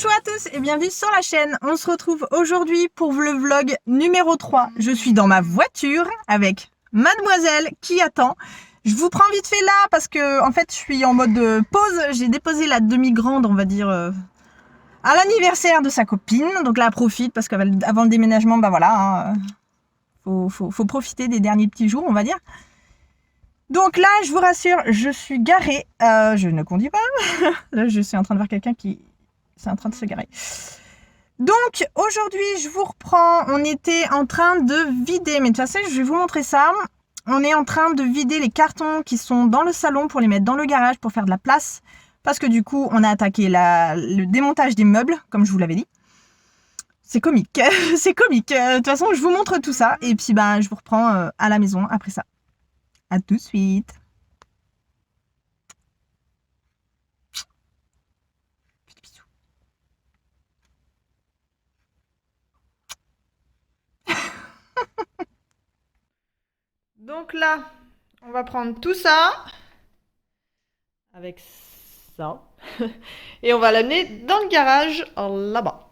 Bonjour à tous et bienvenue sur la chaîne. On se retrouve aujourd'hui pour le vlog numéro 3. Je suis dans ma voiture avec mademoiselle qui attend. Je vous prends vite fait là parce que en fait je suis en mode pause. J'ai déposé la demi-grande, on va dire, à l'anniversaire de sa copine. Donc là elle profite parce qu'avant le déménagement, bah voilà, faut profiter des derniers petits jours, on va dire. Donc là, je vous rassure, je suis garée. Je ne conduis pas. Là, je suis en train de voir quelqu'un qui... C'est en train de se garer. Donc, aujourd'hui, je vous reprends. On était en train de vider. Mais de toute façon, je vais vous montrer ça. On est en train de vider les cartons qui sont dans le salon pour les mettre dans le garage pour faire de la place. Parce que du coup, on a attaqué le démontage des meubles, comme je vous l'avais dit. C'est comique. C'est comique. De toute façon, je vous montre tout ça. Et puis, ben, je vous reprends à la maison après ça. À tout de suite. Bisous. Donc là, on va prendre tout ça avec ça et on va l'amener dans le garage là-bas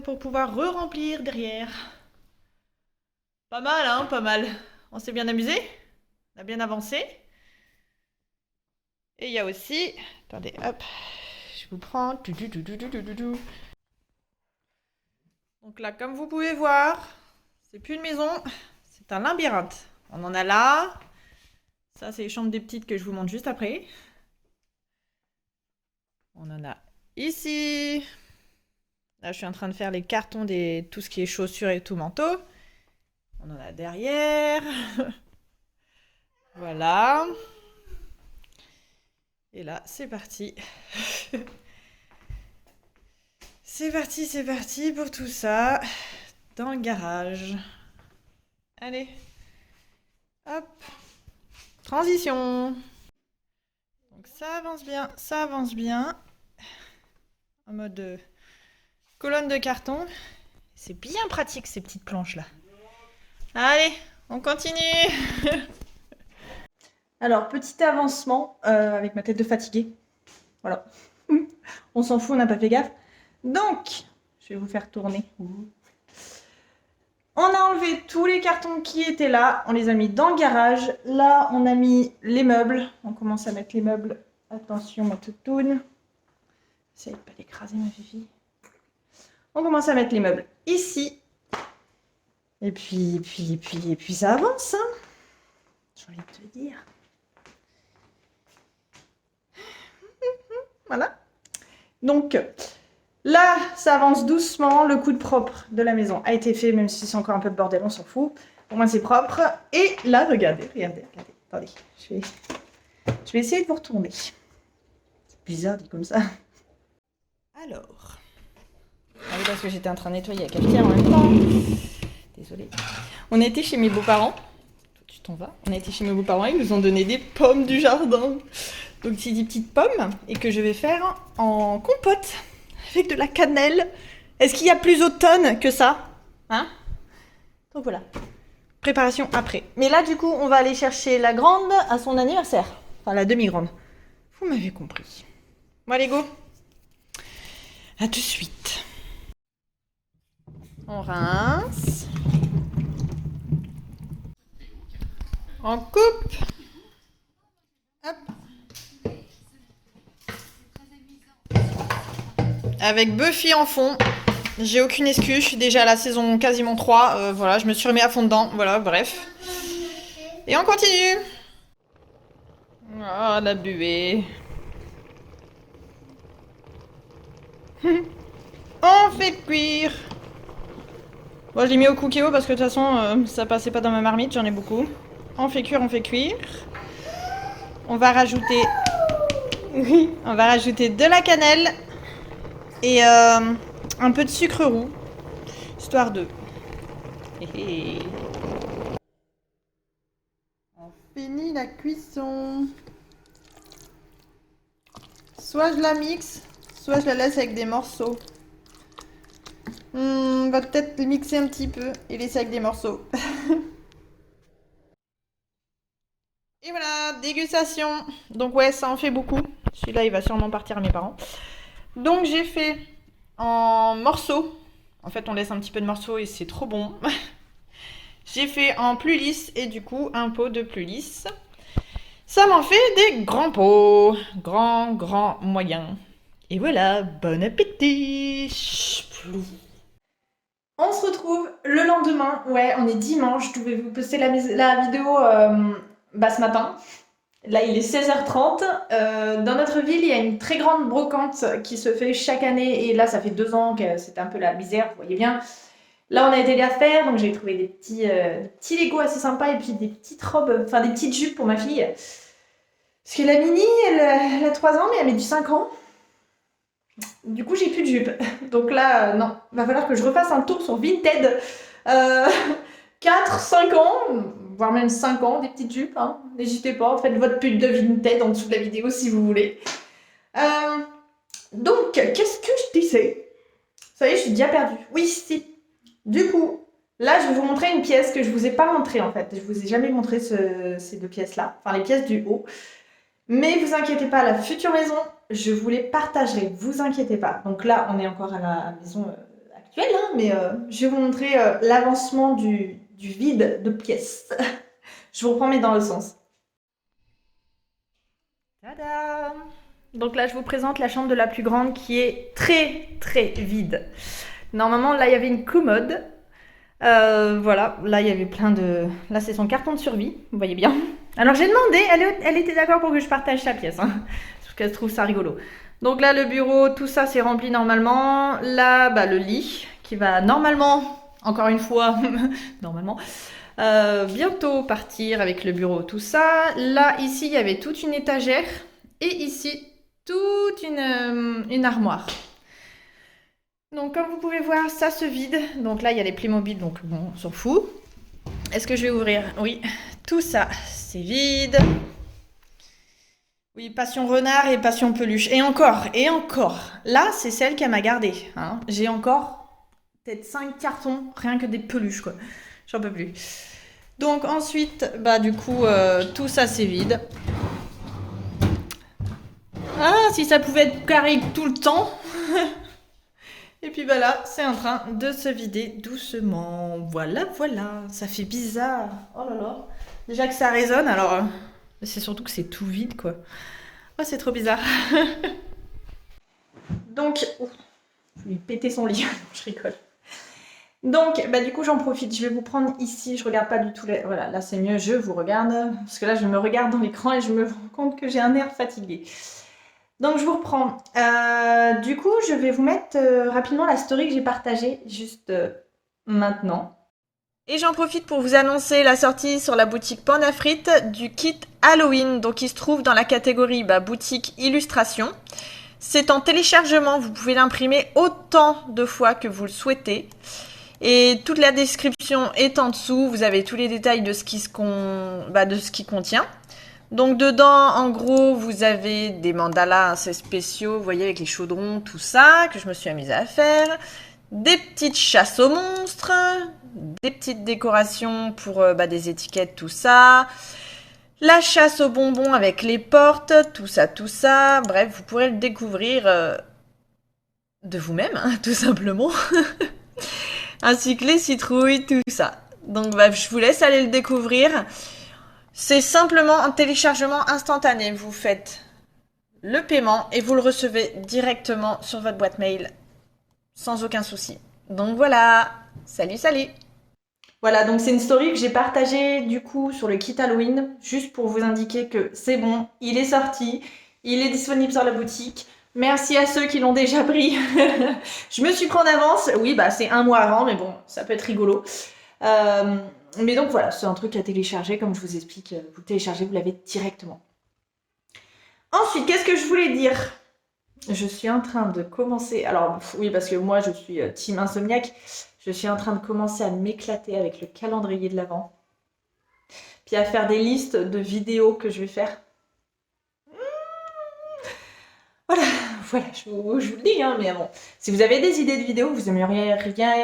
pour pouvoir re-remplir derrière. Pas mal, hein, pas mal. On s'est bien amusé, on a bien avancé. Et il y a aussi, attendez, hop, je vous prends. Donc là, comme vous pouvez voir, c'est plus une maison, c'est un labyrinthe. On en a là. Ça, c'est les chambres des petites que je vous montre juste après. On en a ici. Là, je suis en train de faire les cartons tout ce qui est chaussures et tout manteau. On en a derrière. Voilà. Et là, c'est parti. C'est parti pour tout ça. Dans le garage. Allez. Hop. Transition. Donc ça avance bien, ça avance bien. En mode colonne de carton. C'est bien pratique ces petites planches là. Allez, on continue. Alors, petit avancement avec ma tête de fatiguée. Voilà. On s'en fout, on n'a pas fait gaffe. Donc, je vais vous faire tourner. On a enlevé tous les cartons qui étaient là. On les a mis dans le garage. Là, on a mis les meubles. On commence à mettre les meubles. Attention, ma toutoune. Essaye de pas l'écraser, ma fifi. On commence à mettre les meubles ici. Et puis ça avance, hein. J'ai envie de te dire. Voilà. Donc, là, ça avance doucement. Le coup de propre de la maison a été fait, même si c'est encore un peu de bordel, on s'en fout. Au moins, c'est propre. Et là, regardez. Attendez, je vais essayer de vous retourner. C'est bizarre dit comme ça. Alors. Ah oui, parce que j'étais en train de nettoyer la cafetière en même temps. Désolée. On a été chez mes beaux-parents. Tout de suite, on va. On a été chez mes beaux-parents. Ils nous ont donné des pommes du jardin. Donc, c'est des petites pommes et que je vais faire en compote avec de la cannelle. Est-ce qu'il y a plus automne que ça? Hein? Donc voilà. Préparation après. Mais là, du coup, on va aller chercher la grande à son anniversaire. Enfin, la demi-grande. Vous m'avez compris. Bon, allez, go. À tout de suite. On rince. On coupe. Hop. Avec Buffy en fond. J'ai aucune excuse, je suis déjà à la saison quasiment 3. Voilà, je me suis remis à fond dedans. Voilà, bref. Et on continue. Ah, la buée. On fait cuire. Bon, je l'ai mis au cookéo parce que de toute façon, ça passait pas dans ma marmite, j'en ai beaucoup. On fait cuire, on fait cuire. On va rajouter... Oui, on va rajouter de la cannelle. Et un peu de sucre roux. Histoire de... On finit la cuisson. Soit je la mixe, soit je la laisse avec des morceaux. On va peut-être mixer un petit peu et laisser avec des morceaux. Et voilà, dégustation. Donc ouais, ça en fait beaucoup. Celui-là, il va sûrement partir à mes parents. Donc, j'ai fait en morceaux. En fait, on laisse un petit peu de morceaux et c'est trop bon. J'ai fait en plus lisse et du coup, un pot de plus lisse. Ça m'en fait des grands pots. Grand, moyen. Et voilà, bon appétit. On se retrouve le lendemain. Ouais, on est dimanche. Je devais vous poster la vidéo ce matin. Là, il est 16h30. Dans notre ville, il y a une très grande brocante qui se fait chaque année. Et là, ça fait 2 ans que c'était un peu la misère, vous voyez bien. Là, on a été les faire, donc j'ai trouvé des petits Legos assez sympas et puis des petites robes, enfin des petites jupes pour ma fille. Parce que la mini, elle a 3 ans, mais elle met du 5 ans. Du coup, j'ai plus de jupe. Donc là, non, va falloir que je refasse un tour sur Vinted. 4, 5 ans, voire même 5 ans, des petites jupes. Hein. N'hésitez pas, faites votre pub de Vinted en dessous de la vidéo si vous voulez. Donc, qu'est-ce que je disais? Ça y est, je suis déjà perdue. Oui, si. Du coup, là, je vais vous montrer une pièce que je vous ai pas montrée en fait. Je vous ai jamais montré ces 2 pièces-là, enfin les pièces du haut. Mais vous inquiétez pas, la future maison, je vous les partagerai, vous inquiétez pas. Donc là, on est encore à la maison actuelle, hein, mais je vais vous montrer l'avancement du vide de pièces. Je vous reprends, mais dans le sens. Tada! Donc là, je vous présente la chambre de la plus grande qui est très vide. Normalement, là, il y avait une commode. Voilà, là, il y avait plein de... Là, c'est son carton de survie, vous voyez bien. Alors, j'ai demandé, elle était d'accord pour que je partage sa pièce, hein, parce qu'elle trouve ça rigolo. Donc là, le bureau, tout ça, c'est rempli normalement. Là, le lit, qui va normalement, encore une fois, normalement, bientôt partir avec le bureau, tout ça. Là, ici, il y avait toute une étagère. Et ici, toute une armoire. Donc, comme vous pouvez voir, ça se vide. Donc là, il y a les Playmobil, donc bon, on s'en fout. Est-ce que je vais ouvrir? Oui, tout ça, c'est vide. Oui, passion renard et passion peluche. Et encore. Là, c'est celle qu'elle m'a gardée. Hein. J'ai encore peut-être 5 cartons, rien que des peluches, quoi. J'en peux plus. Donc ensuite, du coup, tout ça, c'est vide. Ah, si ça pouvait être carré tout le temps. Et puis là, c'est en train de se vider doucement. Voilà. Ça fait bizarre. Oh là là. Déjà que ça résonne, alors c'est surtout que c'est tout vide, quoi. Oh, c'est trop bizarre. Donc, je vais péter son lit. Je rigole. Donc, du coup, j'en profite. Je vais vous prendre ici. Je regarde pas du tout les... Voilà, là, c'est mieux. Je vous regarde. Parce que là, je me regarde dans l'écran et je me rends compte que j'ai un air fatigué. Donc, je vous reprends. Du coup, je vais vous mettre rapidement la story que j'ai partagée juste maintenant. Et j'en profite pour vous annoncer la sortie sur la boutique Panda Frites du kit Halloween. Donc, il se trouve dans la catégorie boutique illustration. C'est en téléchargement. Vous pouvez l'imprimer autant de fois que vous le souhaitez. Et toute la description est en dessous. Vous avez tous les détails de ce qui contient. Donc dedans, en gros, vous avez des mandalas assez spéciaux, vous voyez, avec les chaudrons, tout ça, que je me suis amusée à faire. Des petites chasses aux monstres, des petites décorations pour des étiquettes, tout ça. La chasse aux bonbons avec les portes, tout ça. Bref, vous pourrez le découvrir de vous-même, hein, tout simplement. Ainsi que les citrouilles, tout ça. Donc je vous laisse aller le découvrir. C'est simplement un téléchargement instantané. Vous faites le paiement et vous le recevez directement sur votre boîte mail sans aucun souci. Donc voilà, salut. Voilà, donc c'est une story que j'ai partagée du coup sur le kit Halloween, juste pour vous indiquer que c'est bon, il est sorti, il est disponible sur la boutique. Merci à ceux qui l'ont déjà pris. Je me suis pris en avance. Oui, c'est 1 mois avant, mais bon, ça peut être rigolo. Mais donc voilà, c'est un truc à télécharger, comme je vous explique. Vous le téléchargez, vous l'avez directement. Ensuite, qu'est-ce que je voulais dire? Je suis en train de commencer... Alors, oui, parce que moi, je suis team insomniaque. Je suis en train de commencer à m'éclater avec le calendrier de l'Avent. Puis à faire des listes de vidéos que je vais faire. Voilà, je vous le dis, hein, mais bon. Si vous avez des idées de vidéos, vous aimeriez rien...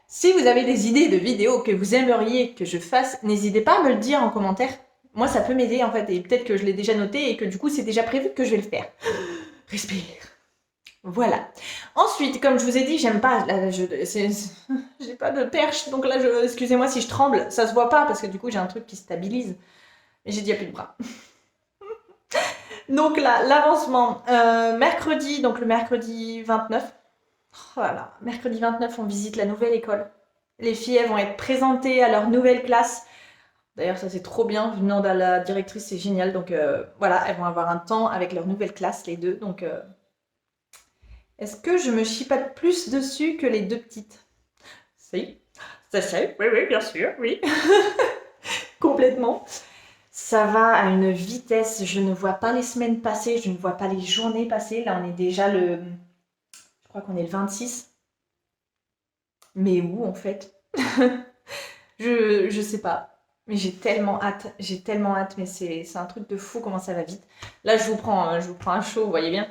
Si vous avez des idées de vidéos que vous aimeriez que je fasse, n'hésitez pas à me le dire en commentaire. moi ça peut m'aider en fait, et peut-être que je l'ai déjà noté et que du coup c'est déjà prévu que je vais le faire. Respire. Voilà. Ensuite, comme je vous ai dit, j'aime pas, là, j'ai pas de perche, donc là, excusez-moi si je tremble, ça se voit pas parce que du coup j'ai un truc qui stabilise, mais j'ai déjà plus de bras. Donc là, l'avancement, mercredi, donc le mercredi 29, voilà, mercredi 29, on visite la nouvelle école. Les filles, elles vont être présentées à leur nouvelle classe. D'ailleurs, ça c'est trop bien, venant de la directrice, c'est génial. Donc voilà, elles vont avoir un temps avec leur nouvelle classe, les deux. Donc est-ce que je me chie pas plus dessus que les deux petites? Si, ça c'est, oui, oui, bien sûr, oui. Complètement. Ça va à une vitesse, je ne vois pas les semaines passer, je ne vois pas les journées passer. Là, on est déjà je crois qu'on est le 26. Mais où en fait? Je sais pas. Mais j'ai tellement hâte, mais c'est un truc de fou comment ça va vite. Là, je vous prends un show, vous voyez bien.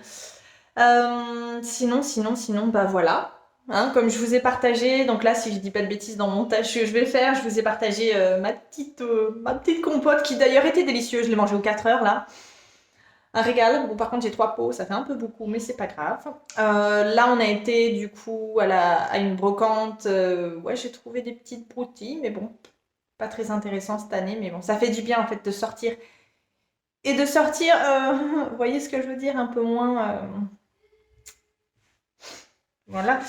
Sinon, bah voilà. Hein, comme je vous ai partagé, donc là, si je dis pas de bêtises dans le montage que je vais faire, je vous ai partagé ma petite compote qui d'ailleurs était délicieuse. Je l'ai mangée aux 4 heures là. Un régal. Bon, par contre, j'ai 3 pots, ça fait un peu beaucoup, mais c'est pas grave. Là, on a été du coup à une brocante. Ouais, j'ai trouvé des petites broutilles, mais bon, pas très intéressant cette année. Mais bon, ça fait du bien en fait de sortir. Et de sortir, vous voyez ce que je veux dire, un peu moins. Voilà.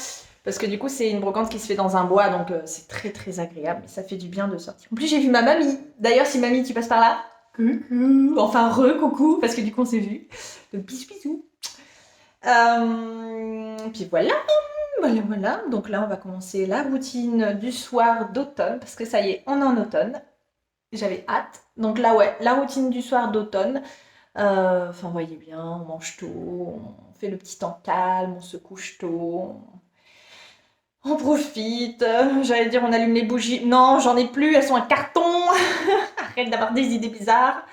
Parce que du coup, c'est une brocante qui se fait dans un bois, donc c'est très très agréable. Et ça fait du bien de sortir. En plus, j'ai vu ma mamie. D'ailleurs, si mamie, tu passes par là, coucou. Enfin, coucou, parce que du coup, on s'est vu. Donc, bisous, bisous. Puis voilà. Donc là, on va commencer la routine du soir d'automne, parce que ça y est, on est en automne. J'avais hâte. Donc là, ouais, la routine du soir d'automne. Enfin, vous voyez bien, on mange tôt, on fait le petit temps calme, on se couche tôt, on profite. J'allais dire, on allume les bougies. Non, j'en ai plus, elles sont en carton. Arrête d'avoir des idées bizarres.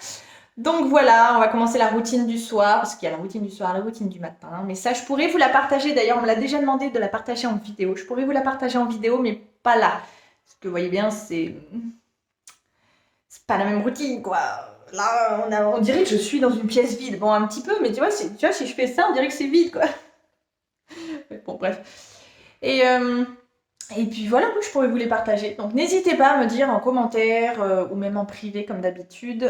Donc voilà, on va commencer la routine du soir, parce qu'il y a la routine du soir, la routine du matin. Mais ça, je pourrais vous la partager. D'ailleurs, on me l'a déjà demandé de la partager en vidéo. Je pourrais vous la partager en vidéo, mais pas là. Parce que vous voyez bien, c'est pas la même routine, quoi. Là, on dirait que je suis dans une pièce vide. Bon, un petit peu, mais tu vois, si je fais ça, on dirait que c'est vide, quoi. Bon, bref. Et puis voilà, je pourrais vous les partager. Donc n'hésitez pas à me dire en commentaire ou même en privé comme d'habitude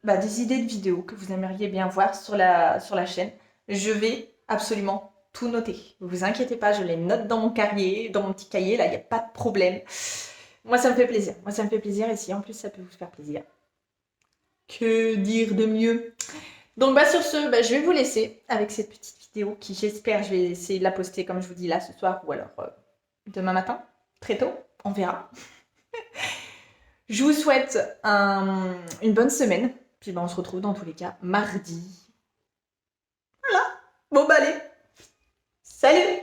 des idées de vidéos que vous aimeriez bien voir sur la chaîne. Je vais absolument tout noter. Ne vous inquiétez pas, je les note dans mon cahier, dans mon petit cahier, là, il n'y a pas de problème. Moi, ça me fait plaisir. Et si en plus ça peut vous faire plaisir. Que dire de mieux? Donc sur ce, je vais vous laisser avec cette petite vidéo qui, j'espère, je vais essayer de la poster comme je vous dis là ce soir ou alors demain matin, très tôt, on verra. Je vous souhaite une bonne semaine, puis on se retrouve dans tous les cas mardi. Voilà. Bon allez, salut!